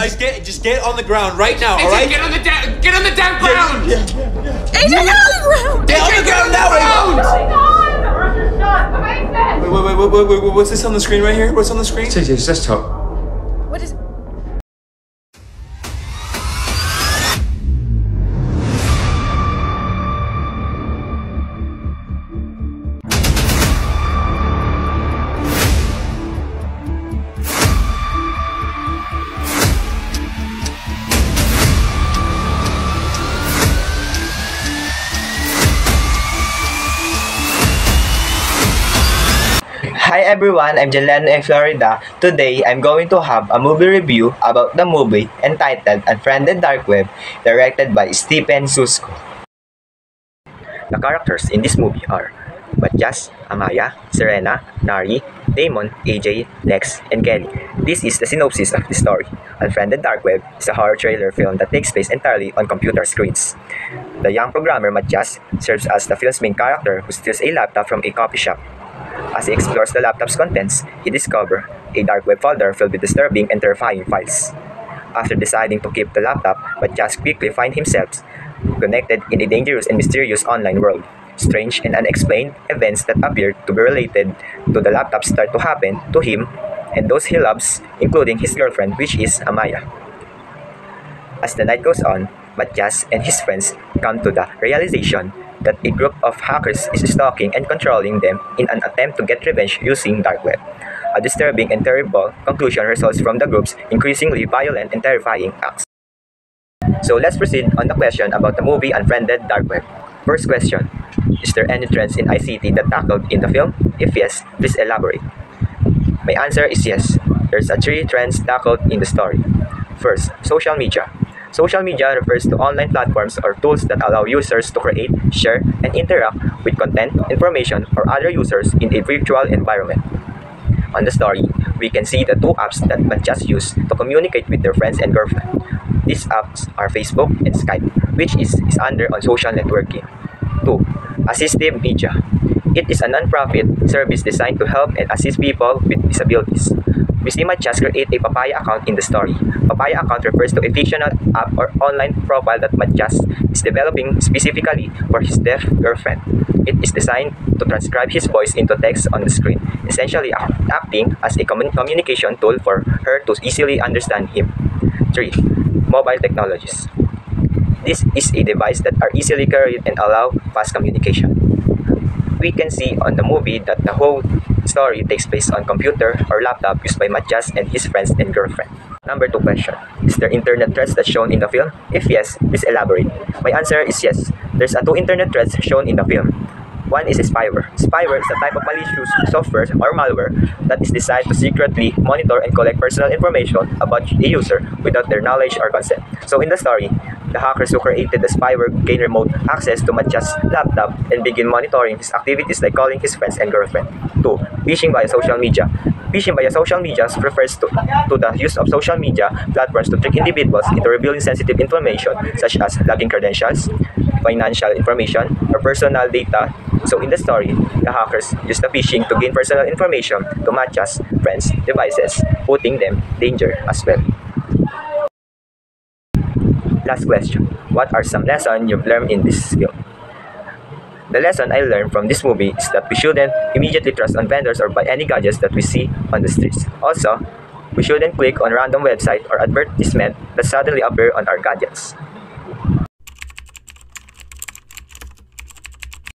Just get on the ground right now, AJ, alright? get on the damn ground! AJ, get on the ground! Get on the ground now! Wait, what's this on the screen right here? What's on the screen? AJ, just talk. What is... Hi everyone, I'm Jalen in Florida. Today, I'm going to have a movie review about the movie entitled Unfriended Dark Web, directed by Stephen Susco. The characters in this movie are Matthias, Amaya, Serena, Nari, Damon, AJ, Lex, and Kelly. This is the synopsis of the story. Unfriended Dark Web is a horror trailer film that takes place entirely on computer screens. The young programmer Matthias serves as the film's main character who steals a laptop from a coffee shop. As he explores the laptop's contents, he discovers a dark web folder filled with disturbing and terrifying files. After deciding to keep the laptop, Matthias quickly finds himself connected in a dangerous and mysterious online world. Strange and unexplained events that appear to be related to the laptop start to happen to him and those he loves, including his girlfriend, which is Amaya. As the night goes on, Matthias and his friends come to the realization that a group of hackers is stalking and controlling them in an attempt to get revenge using dark web. A disturbing and terrible conclusion results from the group's increasingly violent and terrifying acts. So let's proceed on the question about the movie Unfriended Dark Web. First question, is there any trends in ICT that tackled in the film? If yes, please elaborate. My answer is yes. There's three trends tackled in the story. First, social media. Social media refers to online platforms or tools that allow users to create, share, and interact with content, information, or other users in a virtual environment. On the story, we can see the two apps that Matthias use to communicate with their friends and girlfriend. These apps are Facebook and Skype, which is under on social networking. 2. Assistive media. It is a non-profit service designed to help and assist people with disabilities. We see Matthias create a Papaya account in the story. Papaya account refers to a fictional app or online profile that Matthias is developing specifically for his deaf girlfriend. It is designed to transcribe his voice into text on the screen, essentially acting as a communication tool for her to easily understand him. 3. Mobile technologies. This is a device that are easily carried and allow fast communication. We can see on the movie that the whole story takes place on computer or laptop used by Matthias and his friends and girlfriend. Number 2 question. Is there internet threats that's shown in the film? If yes, please elaborate. My answer is yes. There's 2 internet threats shown in the film. One is spyware. Spyware is a type of malicious software or malware that is designed to secretly monitor and collect personal information about a user without their knowledge or consent. So in the story, the hackers who created the spyware gain remote access to Matthias' laptop and begin monitoring his activities like calling his friends and girlfriend. 2. Phishing via social media. Phishing via social media refers to the use of social media platforms to trick individuals into revealing sensitive information such as login credentials, financial information, or personal data. So in the story, the hackers use the phishing to gain personal information to Matthias' friends' devices, putting them in danger as well. Last question. What are some lessons you've learned in this film? The lesson I learned from this movie is that we shouldn't immediately trust on vendors or buy any gadgets that we see on the streets. Also, we shouldn't click on random websites or advertisements that suddenly appear on our gadgets.